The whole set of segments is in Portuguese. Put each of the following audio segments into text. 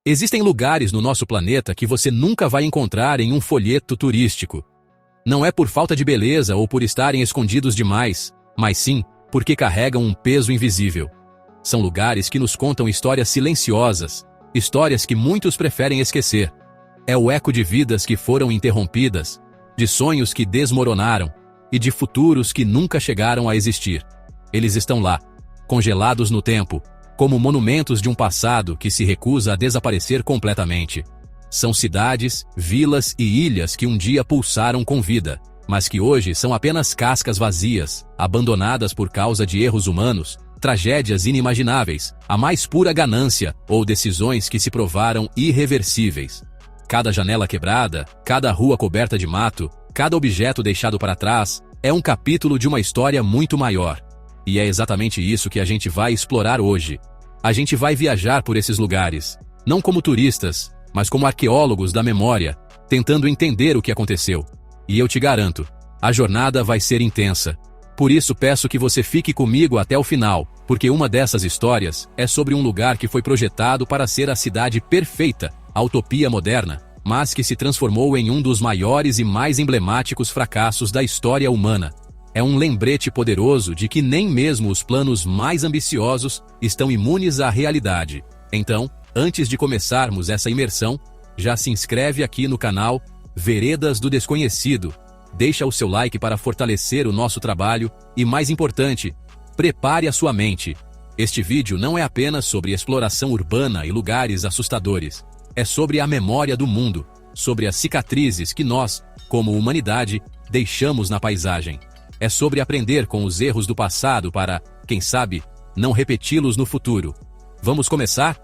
Existem lugares no nosso planeta que você nunca vai encontrar em um folheto turístico. Não é por falta de beleza ou por estarem escondidos demais, mas sim porque carregam um peso invisível. São lugares que nos contam histórias silenciosas, histórias que muitos preferem esquecer. É o eco de vidas que foram interrompidas, de sonhos que desmoronaram e de futuros que nunca chegaram a existir. Eles estão lá, congelados no tempo, como monumentos de um passado que se recusa a desaparecer completamente. São cidades, vilas e ilhas que um dia pulsaram com vida, mas que hoje são apenas cascas vazias, abandonadas por causa de erros humanos, tragédias inimagináveis, a mais pura ganância ou decisões que se provaram irreversíveis. Cada janela quebrada, cada rua coberta de mato, cada objeto deixado para trás, é um capítulo de uma história muito maior. E é exatamente isso que a gente vai explorar hoje. A gente vai viajar por esses lugares, não como turistas, mas como arqueólogos da memória, tentando entender o que aconteceu. E eu te garanto, a jornada vai ser intensa. Por isso peço que você fique comigo até o final, porque uma dessas histórias é sobre um lugar que foi projetado para ser a cidade perfeita, a utopia moderna, mas que se transformou em um dos maiores e mais emblemáticos fracassos da história humana. É um lembrete poderoso de que nem mesmo os planos mais ambiciosos estão imunes à realidade. Então, antes de começarmos essa imersão, já se inscreve aqui no canal Veredas do Desconhecido, deixa o seu like para fortalecer o nosso trabalho e, mais importante, prepare a sua mente. Este vídeo não é apenas sobre exploração urbana e lugares assustadores. É sobre a memória do mundo, sobre as cicatrizes que nós, como humanidade, deixamos na paisagem. É sobre aprender com os erros do passado para, quem sabe, não repeti-los no futuro. Vamos começar?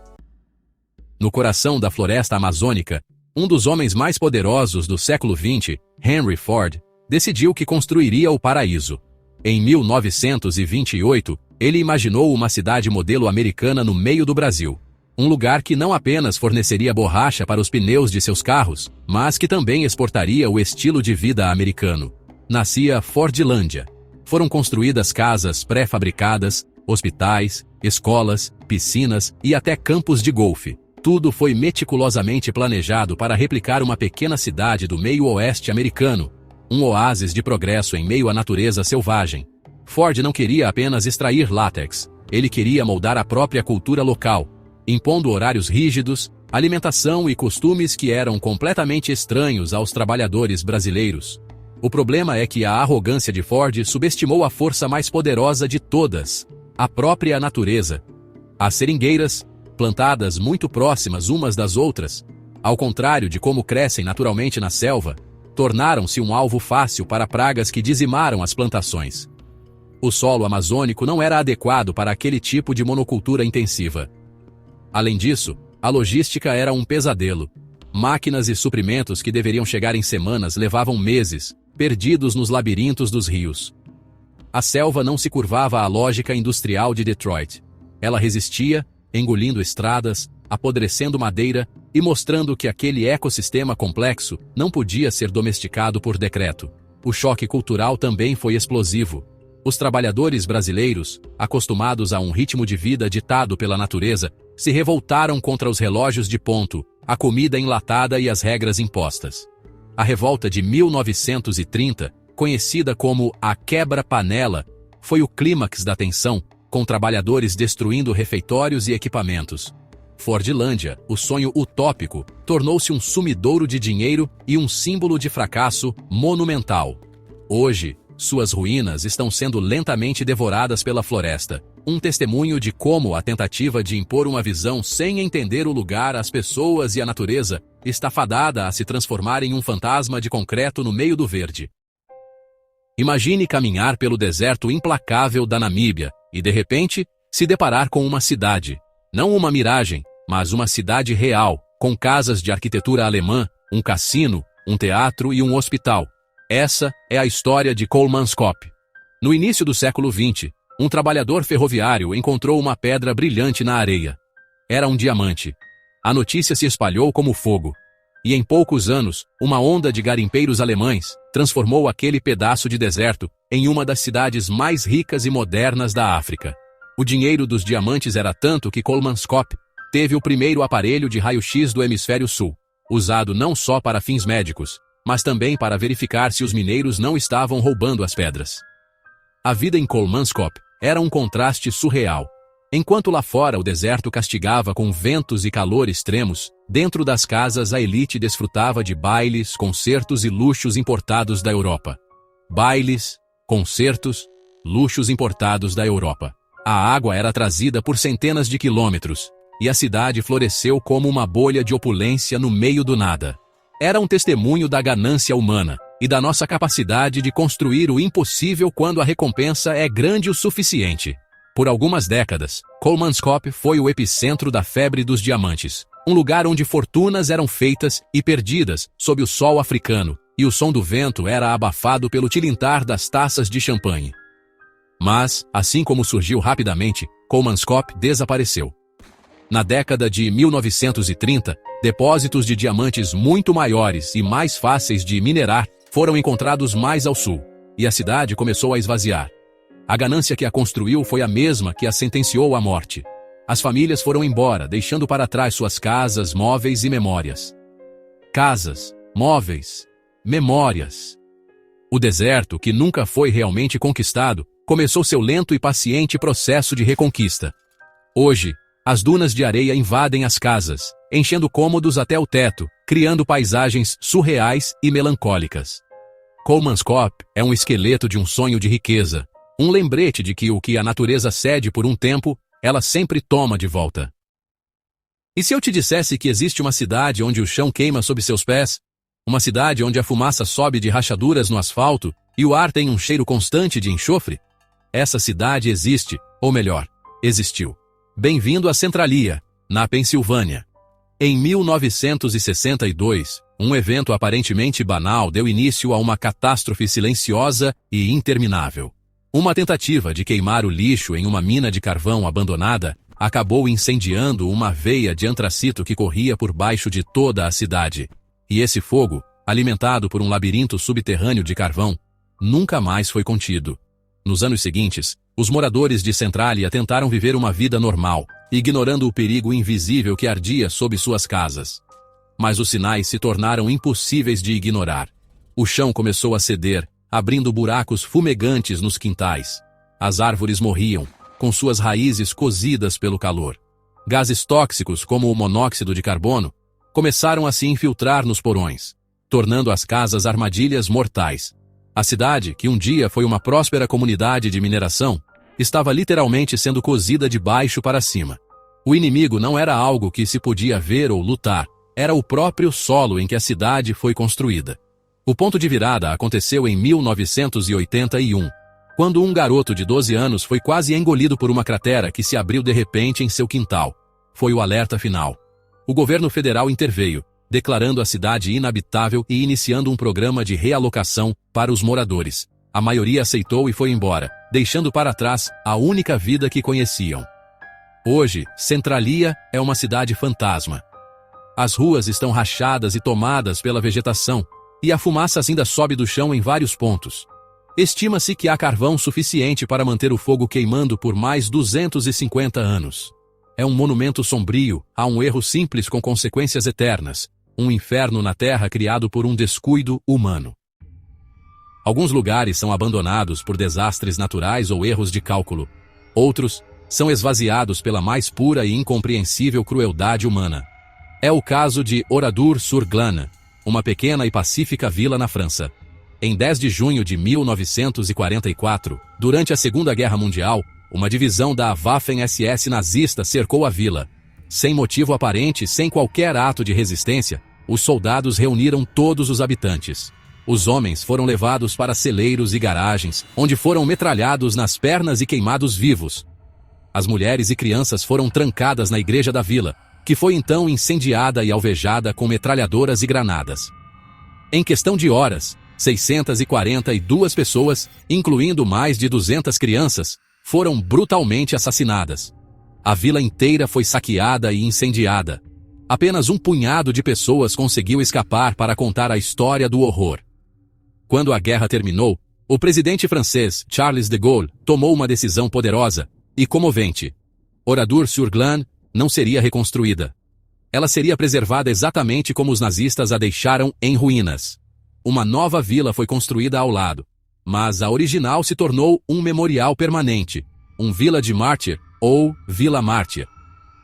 No coração da floresta amazônica, um dos homens mais poderosos do século XX, Henry Ford, decidiu que construiria o paraíso. Em 1928, ele imaginou uma cidade modelo americana no meio do Brasil. Um lugar que não apenas forneceria borracha para os pneus de seus carros, mas que também exportaria o estilo de vida americano. Nascia Fordlândia. Foram construídas casas pré-fabricadas, hospitais, escolas, piscinas e até campos de golfe. Tudo foi meticulosamente planejado para replicar uma pequena cidade do meio-oeste americano, um oásis de progresso em meio à natureza selvagem. Ford não queria apenas extrair látex, ele queria moldar a própria cultura local, impondo horários rígidos, alimentação e costumes que eram completamente estranhos aos trabalhadores brasileiros. O problema é que a arrogância de Ford subestimou a força mais poderosa de todas, a própria natureza. As seringueiras, plantadas muito próximas umas das outras, ao contrário de como crescem naturalmente na selva, tornaram-se um alvo fácil para pragas que dizimaram as plantações. O solo amazônico não era adequado para aquele tipo de monocultura intensiva. Além disso, a logística era um pesadelo. Máquinas e suprimentos que deveriam chegar em semanas levavam meses, perdidos nos labirintos dos rios. A selva não se curvava à lógica industrial de Detroit. Ela resistia, engolindo estradas, apodrecendo madeira e mostrando que aquele ecossistema complexo não podia ser domesticado por decreto. O choque cultural também foi explosivo. Os trabalhadores brasileiros, acostumados a um ritmo de vida ditado pela natureza, se revoltaram contra os relógios de ponto, a comida enlatada e as regras impostas. A revolta de 1930, conhecida como a Quebra-Panela, foi o clímax da tensão, com trabalhadores destruindo refeitórios e equipamentos. Fordlândia, o sonho utópico, tornou-se um sumidouro de dinheiro e um símbolo de fracasso monumental. Hoje, suas ruínas estão sendo lentamente devoradas pela floresta, um testemunho de como a tentativa de impor uma visão sem entender o lugar, as pessoas e a natureza está fadada a se transformar em um fantasma de concreto no meio do verde. Imagine caminhar pelo deserto implacável da Namíbia e, de repente, se deparar com uma cidade. Não uma miragem, mas uma cidade real, com casas de arquitetura alemã, um cassino, um teatro e um hospital. Essa é a história de Colemanskop. No início do século XX, um trabalhador ferroviário encontrou uma pedra brilhante na areia. Era um diamante. A notícia se espalhou como fogo. E em poucos anos, uma onda de garimpeiros alemães transformou aquele pedaço de deserto em uma das cidades mais ricas e modernas da África. O dinheiro dos diamantes era tanto que Colemanskop teve o primeiro aparelho de raio-x do hemisfério sul, usado não só para fins médicos, mas também para verificar se os mineiros não estavam roubando as pedras. A vida em Kolmanskop era um contraste surreal. Enquanto lá fora o deserto castigava com ventos e calor extremos, dentro das casas a elite desfrutava de bailes, concertos e luxos importados da Europa. Bailes, concertos, luxos importados da Europa. A água era trazida por centenas de quilômetros, e a cidade floresceu como uma bolha de opulência no meio do nada. Era um testemunho da ganância humana e da nossa capacidade de construir o impossível quando a recompensa é grande o suficiente. Por algumas décadas, Kolmanskop foi o epicentro da febre dos diamantes, um lugar onde fortunas eram feitas e perdidas sob o sol africano, e o som do vento era abafado pelo tilintar das taças de champanhe. Mas, assim como surgiu rapidamente, Kolmanskop desapareceu. Na década de 1930, depósitos de diamantes muito maiores e mais fáceis de minerar foram encontrados mais ao sul, e a cidade começou a esvaziar. A ganância que a construiu foi a mesma que a sentenciou à morte. As famílias foram embora, deixando para trás suas casas, móveis e memórias. Casas, móveis, memórias. O deserto, que nunca foi realmente conquistado, começou seu lento e paciente processo de reconquista. Hoje, as dunas de areia invadem as casas, enchendo cômodos até o teto, criando paisagens surreais e melancólicas. Kolmanskop é um esqueleto de um sonho de riqueza, um lembrete de que o que a natureza cede por um tempo, ela sempre toma de volta. E se eu te dissesse que existe uma cidade onde o chão queima sob seus pés? Uma cidade onde a fumaça sobe de rachaduras no asfalto e o ar tem um cheiro constante de enxofre? Essa cidade existe, ou melhor, existiu. Bem-vindo a Centralia, na Pensilvânia. Em 1962, um evento aparentemente banal deu início a uma catástrofe silenciosa e interminável. Uma tentativa de queimar o lixo em uma mina de carvão abandonada acabou incendiando uma veia de antracito que corria por baixo de toda a cidade. E esse fogo, alimentado por um labirinto subterrâneo de carvão, nunca mais foi contido. Nos anos seguintes, os moradores de Centralia tentaram viver uma vida normal, ignorando o perigo invisível que ardia sob suas casas. Mas os sinais se tornaram impossíveis de ignorar. O chão começou a ceder, abrindo buracos fumegantes nos quintais. As árvores morriam, com suas raízes cozidas pelo calor. Gases tóxicos, como o monóxido de carbono, começaram a se infiltrar nos porões, tornando as casas armadilhas mortais. A cidade, que um dia foi uma próspera comunidade de mineração, estava literalmente sendo cozida de baixo para cima. O inimigo não era algo que se podia ver ou lutar, era o próprio solo em que a cidade foi construída. O ponto de virada aconteceu em 1981, quando um garoto de 12 anos foi quase engolido por uma cratera que se abriu de repente em seu quintal. Foi o alerta final. O governo federal interveio, declarando a cidade inabitável e iniciando um programa de realocação para os moradores. A maioria aceitou e foi embora, deixando para trás a única vida que conheciam. Hoje, Centralia é uma cidade fantasma. As ruas estão rachadas e tomadas pela vegetação, e a fumaça ainda sobe do chão em vários pontos. Estima-se que há carvão suficiente para manter o fogo queimando por mais 250 anos. É um monumento sombrio a um erro simples com consequências eternas, um inferno na terra criado por um descuido humano. Alguns lugares são abandonados por desastres naturais ou erros de cálculo. Outros são esvaziados pela mais pura e incompreensível crueldade humana. É o caso de Oradour-sur-Glane, uma pequena e pacífica vila na França. Em 10 de junho de 1944, durante a Segunda Guerra Mundial, uma divisão da Waffen-SS nazista cercou a vila. Sem motivo aparente e sem qualquer ato de resistência, os soldados reuniram todos os habitantes. Os homens foram levados para celeiros e garagens, onde foram metralhados nas pernas e queimados vivos. As mulheres e crianças foram trancadas na igreja da vila, que foi então incendiada e alvejada com metralhadoras e granadas. Em questão de horas, 642 pessoas, incluindo mais de 200 crianças, foram brutalmente assassinadas. A vila inteira foi saqueada e incendiada. Apenas um punhado de pessoas conseguiu escapar para contar a história do horror. Quando a guerra terminou, o presidente francês Charles de Gaulle tomou uma decisão poderosa e comovente. Oradour-sur-Glane não seria reconstruída. Ela seria preservada exatamente como os nazistas a deixaram em ruínas. Uma nova vila foi construída ao lado, mas a original se tornou um memorial permanente, um Village Martyr ou Vila Mártir.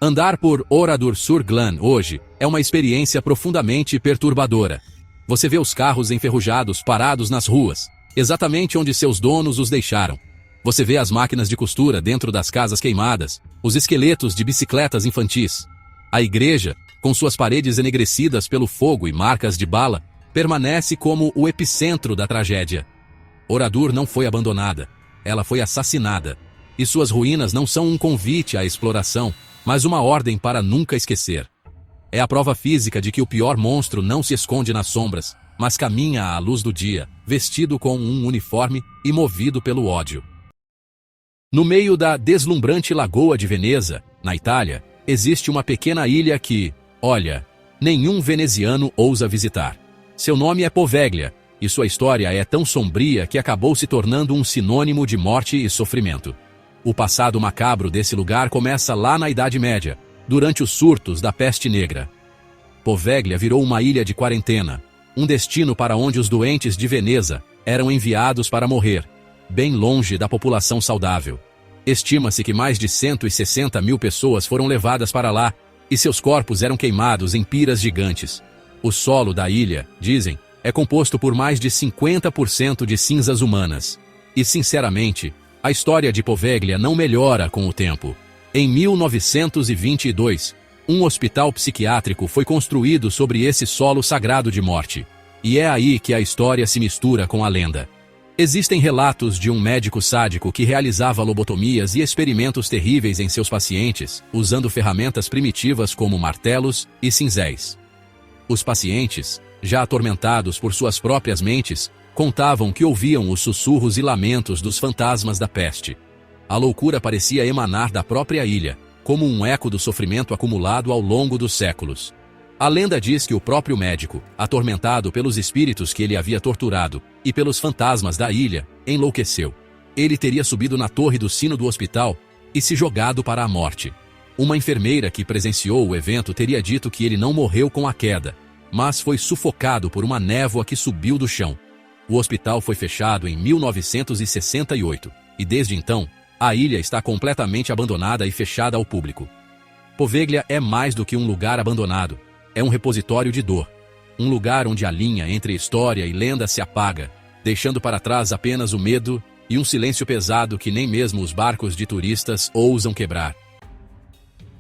Andar por Oradour-sur-Glane hoje é uma experiência profundamente perturbadora. Você vê os carros enferrujados parados nas ruas, exatamente onde seus donos os deixaram. Você vê as máquinas de costura dentro das casas queimadas, os esqueletos de bicicletas infantis. A igreja, com suas paredes enegrecidas pelo fogo e marcas de bala, permanece como o epicentro da tragédia. Oradour não foi abandonada, ela foi assassinada. E suas ruínas não são um convite à exploração, mas uma ordem para nunca esquecer. É a prova física de que o pior monstro não se esconde nas sombras, mas caminha à luz do dia, vestido com um uniforme e movido pelo ódio. No meio da deslumbrante Lagoa de Veneza, na Itália, existe uma pequena ilha que, olha, nenhum veneziano ousa visitar. Seu nome é Poveglia, e sua história é tão sombria que acabou se tornando um sinônimo de morte e sofrimento. O passado macabro desse lugar começa lá na Idade Média, durante os surtos da peste negra. Poveglia virou uma ilha de quarentena, um destino para onde os doentes de Veneza eram enviados para morrer, bem longe da população saudável. Estima-se que mais de 160 mil pessoas foram levadas para lá, e seus corpos eram queimados em piras gigantes. O solo da ilha, dizem, é composto por mais de 50% de cinzas humanas. E, sinceramente, a história de Poveglia não melhora com o tempo. Em 1922, um hospital psiquiátrico foi construído sobre esse solo sagrado de morte. E é aí que a história se mistura com a lenda. Existem relatos de um médico sádico que realizava lobotomias e experimentos terríveis em seus pacientes, usando ferramentas primitivas como martelos e cinzéis. Os pacientes, já atormentados por suas próprias mentes, contavam que ouviam os sussurros e lamentos dos fantasmas da peste. A loucura parecia emanar da própria ilha, como um eco do sofrimento acumulado ao longo dos séculos. A lenda diz que o próprio médico, atormentado pelos espíritos que ele havia torturado e pelos fantasmas da ilha, enlouqueceu. Ele teria subido na torre do sino do hospital e se jogado para a morte. Uma enfermeira que presenciou o evento teria dito que ele não morreu com a queda, mas foi sufocado por uma névoa que subiu do chão. O hospital foi fechado em 1968, e desde então, a ilha está completamente abandonada e fechada ao público. Poveglia é mais do que um lugar abandonado, é um repositório de dor. Um lugar onde a linha entre história e lenda se apaga, deixando para trás apenas o medo e um silêncio pesado que nem mesmo os barcos de turistas ousam quebrar.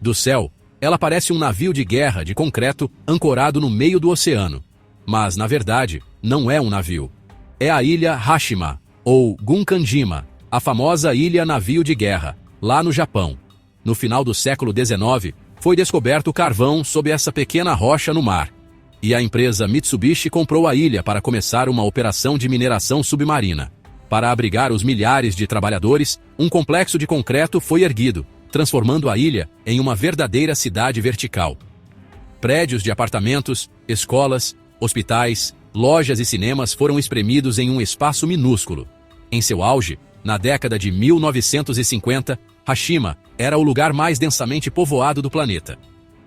Do céu, ela parece um navio de guerra de concreto ancorado no meio do oceano. Mas, na verdade, não é um navio. É a ilha Hashima, ou Gunkanjima, a famosa ilha navio de guerra, lá no Japão. No final do século XIX, foi descoberto carvão sob essa pequena rocha no mar. E a empresa Mitsubishi comprou a ilha para começar uma operação de mineração submarina. Para abrigar os milhares de trabalhadores, um complexo de concreto foi erguido, transformando a ilha em uma verdadeira cidade vertical. Prédios de apartamentos, escolas, hospitais, lojas e cinemas foram espremidos em um espaço minúsculo. Em seu auge, na década de 1950, Hashima era o lugar mais densamente povoado do planeta.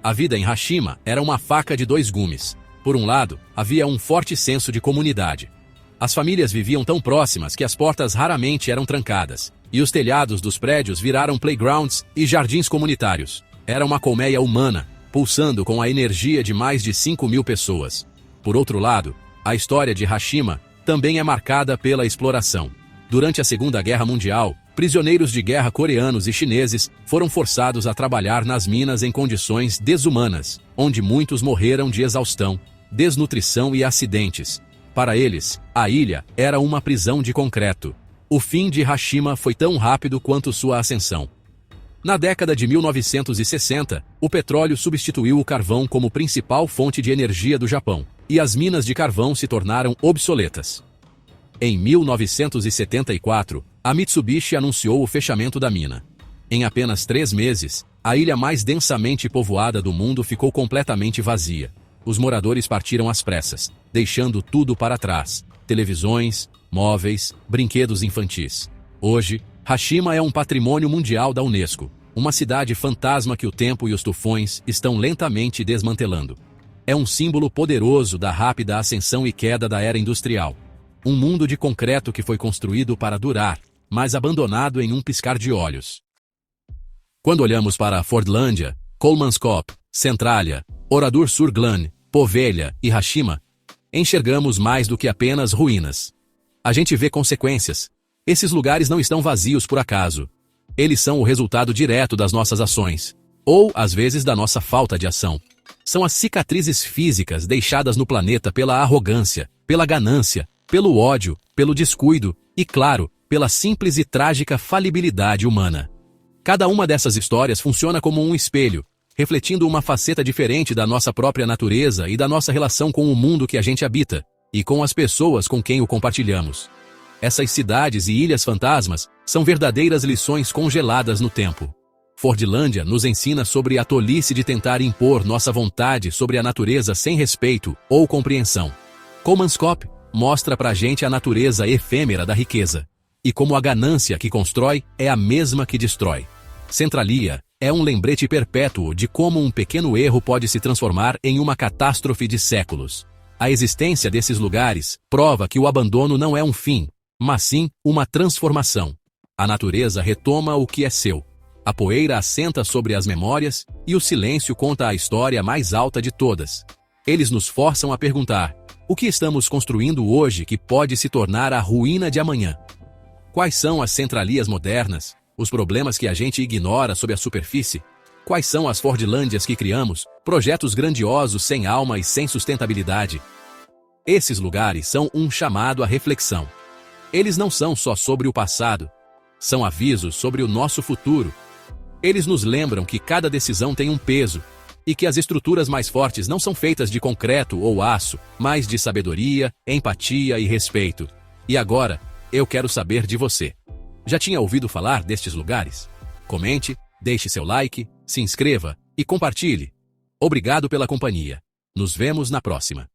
A vida em Hashima era uma faca de dois gumes. Por um lado, havia um forte senso de comunidade. As famílias viviam tão próximas que as portas raramente eram trancadas, e os telhados dos prédios viraram playgrounds e jardins comunitários. Era uma colmeia humana, pulsando com a energia de mais de 5.000 pessoas. Por outro lado, a história de Hashima também é marcada pela exploração. Durante a Segunda Guerra Mundial, prisioneiros de guerra coreanos e chineses foram forçados a trabalhar nas minas em condições desumanas, onde muitos morreram de exaustão, desnutrição e acidentes. Para eles, a ilha era uma prisão de concreto. O fim de Hashima foi tão rápido quanto sua ascensão. Na década de 1960, o petróleo substituiu o carvão como principal fonte de energia do Japão, e as minas de carvão se tornaram obsoletas. Em 1974, a Mitsubishi anunciou o fechamento da mina. Em apenas 3 meses, a ilha mais densamente povoada do mundo ficou completamente vazia. Os moradores partiram às pressas, deixando tudo para trás: televisões, móveis, brinquedos infantis. Hoje, Hashima é um patrimônio mundial da Unesco. Uma cidade fantasma que o tempo e os tufões estão lentamente desmantelando. É um símbolo poderoso da rápida ascensão e queda da era industrial. Um mundo de concreto que foi construído para durar, mas abandonado em um piscar de olhos. Quando olhamos para Fordlândia, Colemanskop, Centralia, Oradour-sur-Glane, Poveglia e Hiroshima, enxergamos mais do que apenas ruínas. A gente vê consequências. Esses lugares não estão vazios por acaso. Eles são o resultado direto das nossas ações, ou, às vezes, da nossa falta de ação. São as cicatrizes físicas deixadas no planeta pela arrogância, pela ganância, pelo ódio, pelo descuido e, claro, pela simples e trágica falibilidade humana. Cada uma dessas histórias funciona como um espelho, refletindo uma faceta diferente da nossa própria natureza e da nossa relação com o mundo que a gente habita, e com as pessoas com quem o compartilhamos. Essas cidades e ilhas fantasmas são verdadeiras lições congeladas no tempo. Fordlândia nos ensina sobre a tolice de tentar impor nossa vontade sobre a natureza sem respeito ou compreensão. Colemanskop mostra pra gente a natureza efêmera da riqueza, e como a ganância que constrói é a mesma que destrói. Centralia é um lembrete perpétuo de como um pequeno erro pode se transformar em uma catástrofe de séculos. A existência desses lugares prova que o abandono não é um fim, mas sim uma transformação. A natureza retoma o que é seu. A poeira assenta sobre as memórias e o silêncio conta a história mais alta de todas. Eles nos forçam a perguntar: o que estamos construindo hoje que pode se tornar a ruína de amanhã? Quais são as centralias modernas, os problemas que a gente ignora sob a superfície? Quais são as Fordlândias que criamos, projetos grandiosos sem alma e sem sustentabilidade? Esses lugares são um chamado à reflexão. Eles não são só sobre o passado, são avisos sobre o nosso futuro. Eles nos lembram que cada decisão tem um peso, e que as estruturas mais fortes não são feitas de concreto ou aço, mas de sabedoria, empatia e respeito. E agora, eu quero saber de você. Já tinha ouvido falar destes lugares? Comente, deixe seu like, se inscreva e compartilhe. Obrigado pela companhia. Nos vemos na próxima.